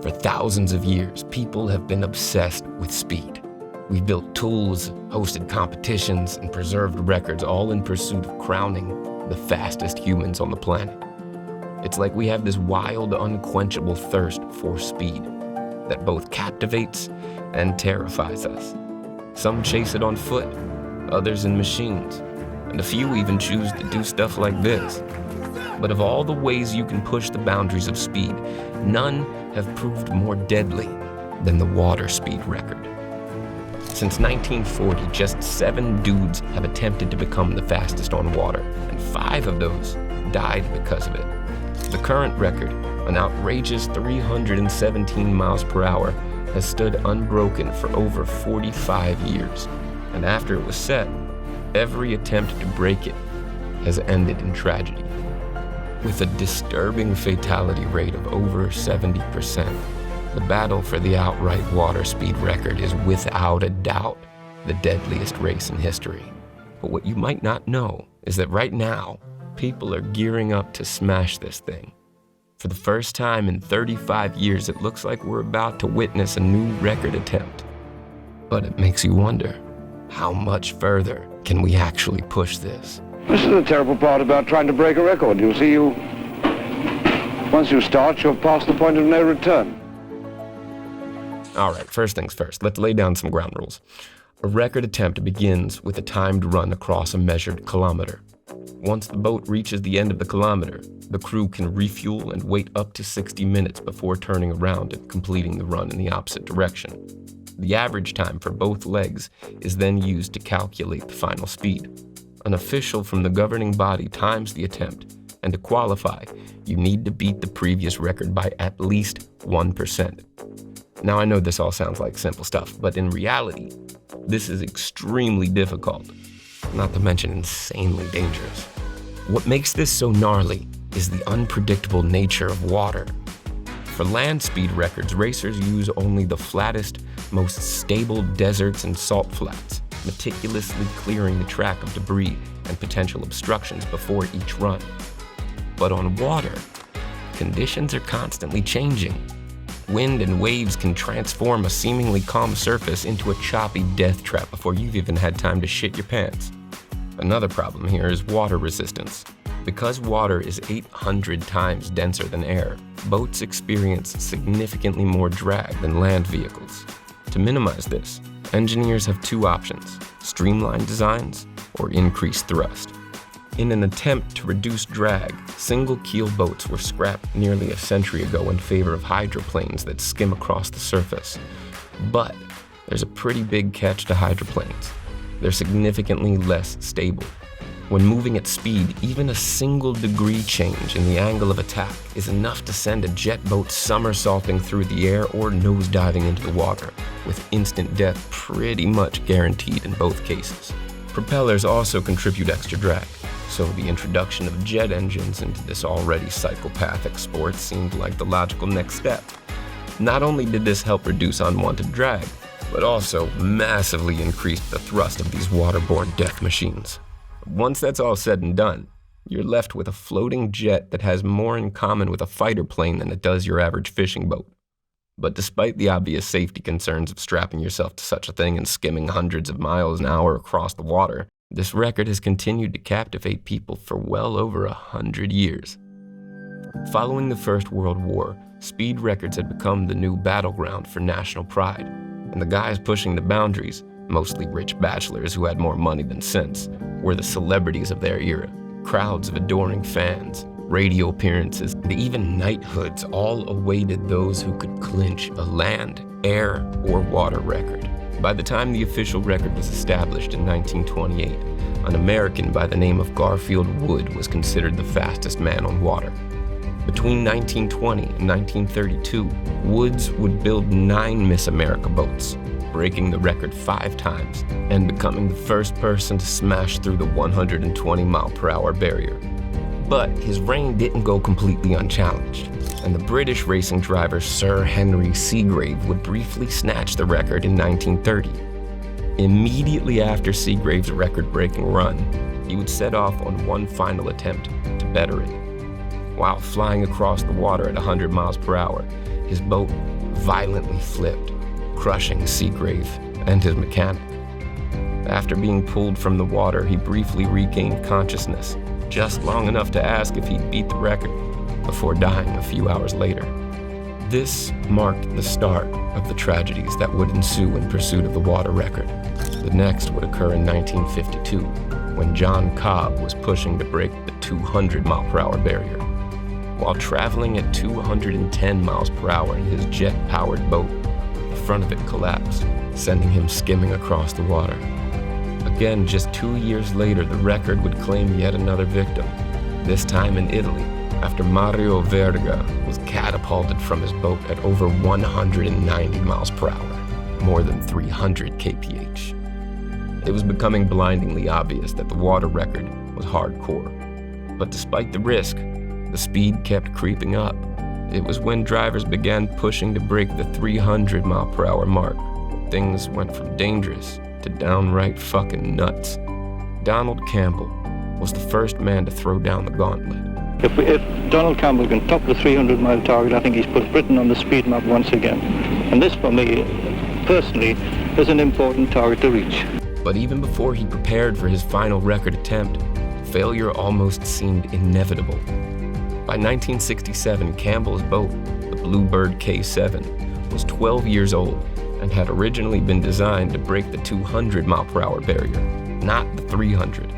For thousands of years, people have been obsessed with speed. We've built tools, hosted competitions, and preserved records, all in pursuit of crowning the fastest humans on the planet. It's like we have this wild, unquenchable thirst for speed that both captivates and terrifies us. Some chase it on foot, others in machines, and a few even choose to do stuff like this. But of all the ways you can push the boundaries of speed, none have proved more deadly than the water speed record. Since 1940, just 7 dudes have attempted to become the fastest on water, and 5 of those died because of it. The current record, an outrageous 317 miles per hour, has stood unbroken for over 45 years. And after it was set, every attempt to break it has ended in tragedy. With a disturbing fatality rate of over 70%, the battle for the outright water speed record is without a doubt the deadliest race in history. But what you might not know is that right now, people are gearing up to smash this thing. For the first time in 35 years, it looks like we're about to witness a new record attempt. But it makes you wonder, how much further can we actually push this? This is the terrible part about trying to break a record. You see, once you start, you're past the point of no return. All right, first things first, let's lay down some ground rules. A record attempt begins with a timed run across a measured kilometer. Once the boat reaches the end of the kilometer, the crew can refuel and wait up to 60 minutes before turning around and completing the run in the opposite direction. The average time for both legs is then used to calculate the final speed. An official from the governing body times the attempt, and to qualify, you need to beat the previous record by at least 1%. Now, I know this all sounds like simple stuff, but in reality, this is extremely difficult, not to mention insanely dangerous. What makes this so gnarly is the unpredictable nature of water. For land speed records, racers use only the flattest, most stable deserts and salt flats, meticulously clearing the track of debris and potential obstructions before each run. But on water, conditions are constantly changing. Wind and waves can transform a seemingly calm surface into a choppy death trap before you've even had time to shit your pants. Another problem here is water resistance. Because water is 800 times denser than air, boats experience significantly more drag than land vehicles. To minimize this, engineers have 2 options: streamlined designs or increased thrust. In an attempt to reduce drag, single-keel boats were scrapped nearly a century ago in favor of hydroplanes that skim across the surface. But there's a pretty big catch to hydroplanes. They're significantly less stable. When moving at speed, even a single degree change in the angle of attack is enough to send a jet boat somersaulting through the air or nosediving into the water, with instant death pretty much guaranteed in both cases. Propellers also contribute extra drag, so the introduction of jet engines into this already psychopathic sport seemed like the logical next step. Not only did this help reduce unwanted drag, but also massively increased the thrust of these waterborne death machines. Once that's all said and done, you're left with a floating jet that has more in common with a fighter plane than it does your average fishing boat. But despite the obvious safety concerns of strapping yourself to such a thing and skimming hundreds of miles an hour across the water, this record has continued to captivate people for well over 100 years. Following the First World War, speed records had become the new battleground for national pride, and the guys pushing the boundaries, mostly rich bachelors who had more money than sense, were the celebrities of their era. Crowds of adoring fans, radio appearances, and even knighthoods all awaited those who could clinch a land, air, or water record. By the time the official record was established in 1928, an American by the name of Garfield Wood was considered the fastest man on water. Between 1920 and 1932, Woods would build 9 Miss America boats, breaking the record 5 times and becoming the first person to smash through the 120-mile-per-hour barrier. But his reign didn't go completely unchallenged, and the British racing driver Sir Henry Seagrave would briefly snatch the record in 1930. Immediately after Seagrave's record-breaking run, he would set off on one final attempt to better it. While flying across the water at 100 miles per hour, his boat violently flipped, crushing Seagrave and his mechanic. After being pulled from the water, he briefly regained consciousness, just long enough to ask if he'd beat the record, before dying a few hours later. This marked the start of the tragedies that would ensue in pursuit of the water record. The next would occur in 1952, when John Cobb was pushing to break the 200-mile-per-hour barrier. While traveling at 210 miles per hour in his jet-powered boat, the front of it collapsed, sending him skimming across the water. Again, just 2 years later, the record would claim yet another victim, this time in Italy, after Mario Verga was catapulted from his boat at over 190 miles per hour, more than 300 kph. It was becoming blindingly obvious that the water record was hardcore. But despite the risk, the speed kept creeping up. It was when drivers began pushing to break the 300 mile per hour mark that things went from dangerous to downright fucking nuts. Donald Campbell was the first man to throw down the gauntlet. If Donald Campbell can top the 300-mile target, I think he's put Britain on the speed map once again. And this, for me, personally, is an important target to reach. But even before he prepared for his final record attempt, failure almost seemed inevitable. By 1967, Campbell's boat, the Bluebird K7, was 12 years old and had originally been designed to break the 200-mile-per-hour barrier, not the 300.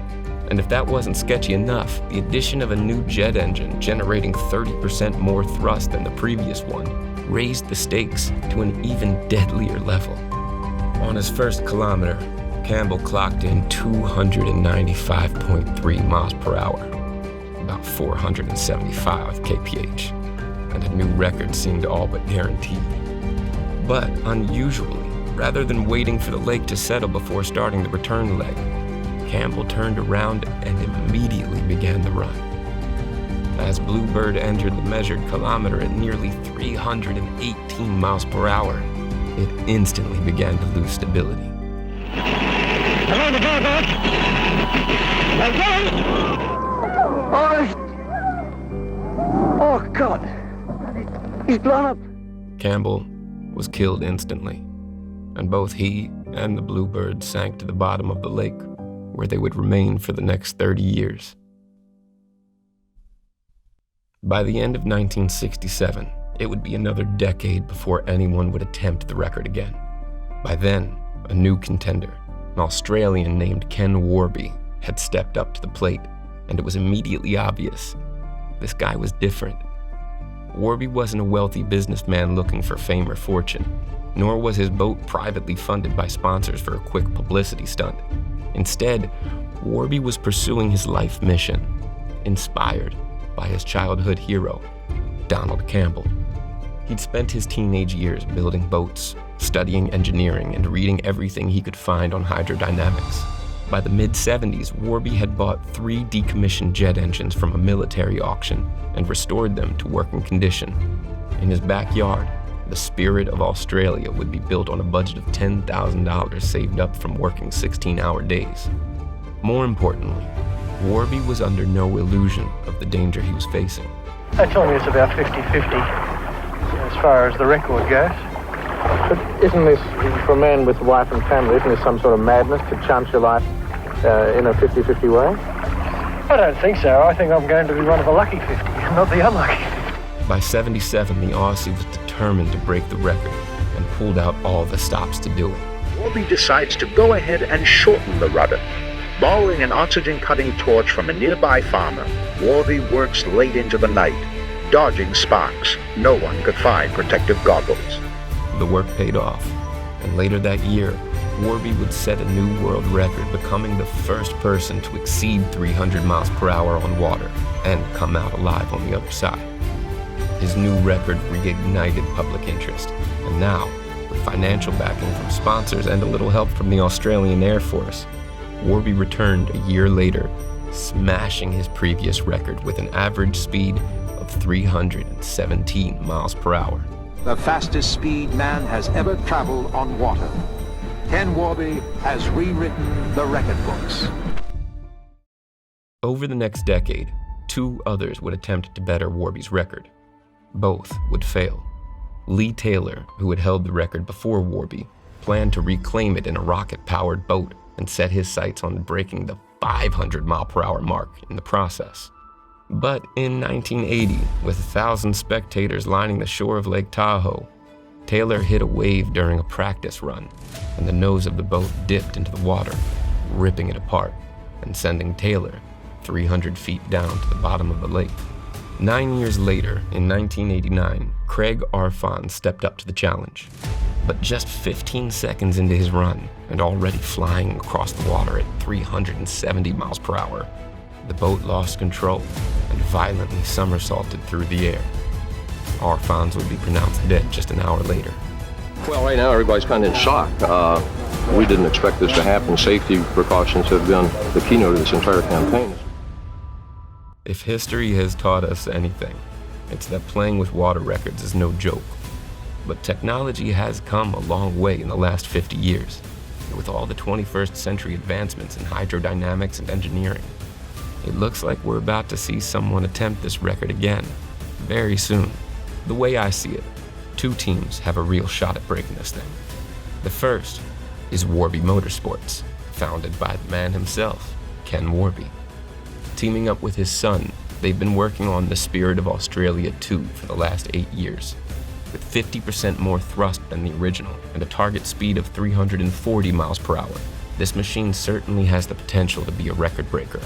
And if that wasn't sketchy enough, the addition of a new jet engine generating 30% more thrust than the previous one raised the stakes to an even deadlier level. On his first kilometer, Campbell clocked in 295.3 miles per hour, about 475 kph, and a new record seemed all but guaranteed. But unusually, rather than waiting for the lake to settle before starting the return leg, Campbell turned around and immediately began the run. As Bluebird entered the measured kilometer at nearly 318 miles per hour, it instantly began to lose stability. Hello, the boat! Oh, God! He's blown up! Campbell was killed instantly, and both he and the Bluebird sank to the bottom of the lake, where they would remain for the next 30 years. By the end of 1967, it would be another decade before anyone would attempt the record again. By then, a new contender, an Australian named Ken Warby, had stepped up to the plate, and it was immediately obvious this guy was different. Warby wasn't a wealthy businessman looking for fame or fortune, nor was his boat privately funded by sponsors for a quick publicity stunt. Instead, Warby was pursuing his life mission, inspired by his childhood hero, Donald Campbell. He'd spent his teenage years building boats, studying engineering, and reading everything he could find on hydrodynamics. By the mid-70s, Warby had bought 3 decommissioned jet engines from a military auction and restored them to working condition. In his backyard, the Spirit of Australia would be built on a budget of $10,000 saved up from working 16-hour days. More importantly, Warby was under no illusion of the danger he was facing. They tell me it's about 50-50 as far as the record goes. But isn't this, for a man with a wife and family, isn't this some sort of madness to chance your life in a 50-50 way? I don't think so. I think I'm going to be one of the lucky 50, not the unlucky 50. By 77, the Aussie was determined to break the record and pulled out all the stops to do it. Warby decides to go ahead and shorten the rudder. Borrowing an oxygen-cutting torch from a nearby farmer, Warby works late into the night, dodging sparks. No one could find protective goggles. The work paid off, and later that year, Warby would set a new world record, becoming the first person to exceed 300 miles per hour on water and come out alive on the other side. His new record reignited public interest, and now, with financial backing from sponsors and a little help from the Australian Air Force, Warby returned a year later, smashing his previous record with an average speed of 317 miles per hour. The fastest speed man has ever traveled on water. Ken Warby has rewritten the record books. Over the next decade, 2 others would attempt to better Warby's record. Both would fail. Lee Taylor, who had held the record before Warby, planned to reclaim it in a rocket-powered boat and set his sights on breaking the 500-mile-per-hour mark in the process. But in 1980, with 1,000 spectators lining the shore of Lake Tahoe, Taylor hit a wave during a practice run, and the nose of the boat dipped into the water, ripping it apart and sending Taylor 300 feet down to the bottom of the lake. 9 years later, in 1989, Craig Arfon stepped up to the challenge. But just 15 seconds into his run, and already flying across the water at 370 miles per hour, the boat lost control and violently somersaulted through the air. Arfons would be pronounced dead just an hour later. Well, right now everybody's kind of in shock. We didn't expect this to happen. Safety precautions have been the keynote of this entire campaign. If history has taught us anything, it's that playing with water records is no joke. But technology has come a long way in the last 50 years, and with all the 21st century advancements in hydrodynamics and engineering, it looks like we're about to see someone attempt this record again, very soon. The way I see it, two teams have a real shot at breaking this thing. The first is Warby Motorsports, founded by the man himself, Ken Warby. Teaming up with his son, they've been working on the Spirit of Australia 2 for the last 8 years. With 50% more thrust than the original and a target speed of 340 miles per hour, this machine certainly has the potential to be a record breaker.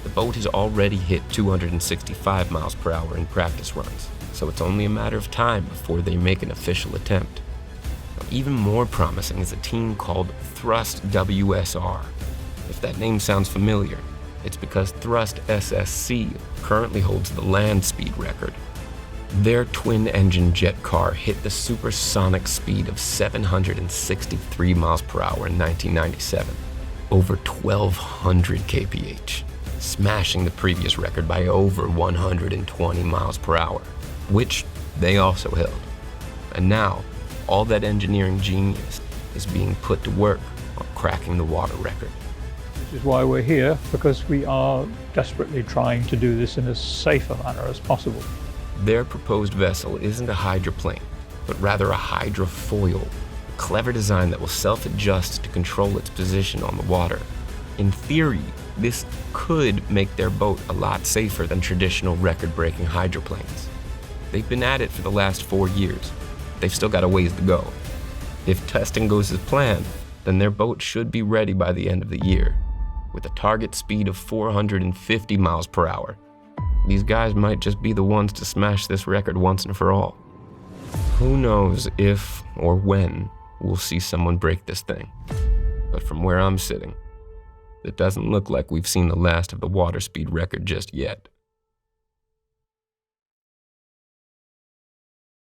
The boat has already hit 265 miles per hour in practice runs, so it's only a matter of time before they make an official attempt. Now, even more promising is a team called Thrust WSR. If that name sounds familiar, it's because Thrust SSC currently holds the land speed record. Their twin-engine jet car hit the supersonic speed of 763 miles per hour in 1997, over 1,200 kph, smashing the previous record by over 120 miles per hour, which they also held. And now, all that engineering genius is being put to work on cracking the water record. This is why we're here, because we are desperately trying to do this in as safe a manner as possible. Their proposed vessel isn't a hydroplane, but rather a hydrofoil, a clever design that will self-adjust to control its position on the water. In theory, this could make their boat a lot safer than traditional record-breaking hydroplanes. They've been at it for the last 4 years. They've still got a ways to go. If testing goes as planned, then their boat should be ready by the end of the year, with a target speed of 450 miles per hour. These guys might just be the ones to smash this record once and for all. Who knows if or when we'll see someone break this thing. But from where I'm sitting, it doesn't look like we've seen the last of the water speed record just yet.